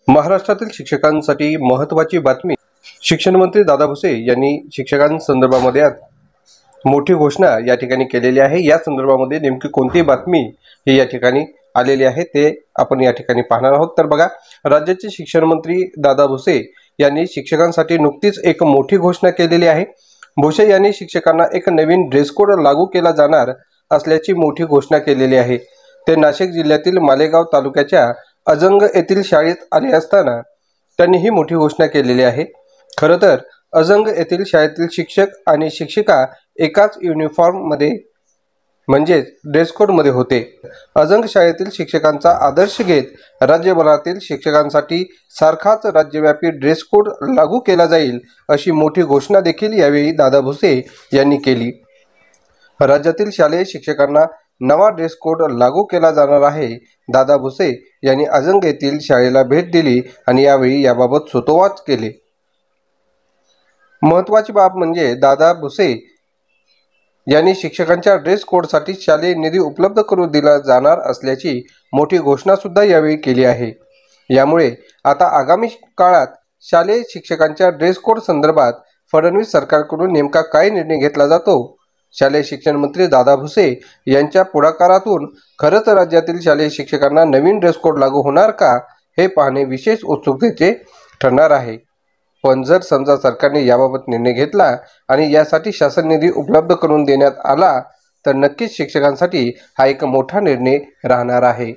महाराष्ट्रातील शिक्षकांसाठी महत्त्वाची बातमी। शिक्षण मंत्री दादा भुसे यांनी शिक्षकांसंदर्भामध्ये मोठी घोषणा या ठिकाणी केलेली आहे। या संदर्भामध्ये नेमकी कोणती बातमी ही या ठिकाणी आलेली आहे ते आपण या ठिकाणी पाहणार आहोत। तर बघा, राज्याचे शिक्षण मंत्री दादा भुसे यांनी शिक्षकांसाठी नुकतीच एक मोठी घोषणा केलेली आहे। भुसे यांनी शिक्षकांना एक नवीन ड्रेस कोड लागू केला जाणार असल्याची मोठी घोषणा केलेली आहे। ते नाशिक जिल्ह्यातील मालेगाव तालुक्याच्या अजंग येथील शाळेत आले असताना त्यांनी ही मोठी घोषणा केलेली आहे। खरं तर अजंग येथील शाळेतील शिक्षक आणि शिक्षिका एकाच युनिफॉर्म मध्ये म्हणजे ड्रेस कोड मध्ये होते। अजंग शाळेतील शिक्षकांचा आदर्श घेत राज्यभरातील शिक्षकांसाठी सारखाच राज्यव्यापी ड्रेस कोड लागू केला जाईल अशी मोठी घोषणा देखील यावेळी दादा भुसे यांनी केली। राज्यातील शालेय शिक्षकांना नवा ड्रेस कोड लागू केला जाणार आहे। दादा भुसे यांनी अजंग येथील शाळेला भेट दिली आणि यावेळी याबाबत सूतोवाच केले। महत्त्वाची बाब म्हणजे दादा भुसे यांनी शिक्षकांच्या ड्रेस कोडसाठी शालेय निधी उपलब्ध करून दिला जाणार असल्याची मोठी घोषणा सुद्धा यावेळी केली आहे। यामुळे आता आगामी काळात शालेय शिक्षकांच्या ड्रेस कोड संदर्भात फडणवीस सरकारकडून नेमका काय निर्णय घेतला जातो। शालेय शिक्षण मंत्री दादा भुसे यांच्या पुढाकारातून खरंच राज्यातील शालेय शिक्षकांना नवीन ड्रेस कोड लागू होणार का हे पाहणे विशेष उत्सुकतेचे ठरणार आहे। पण जर समजा सरकारने याबाबत निर्णय घेतला आणि यासाठी शासन निधी उपलब्ध करून देण्यात आला तर नक्कीच शिक्षकांसाठी हा एक मोठा निर्णय राहणार आहे।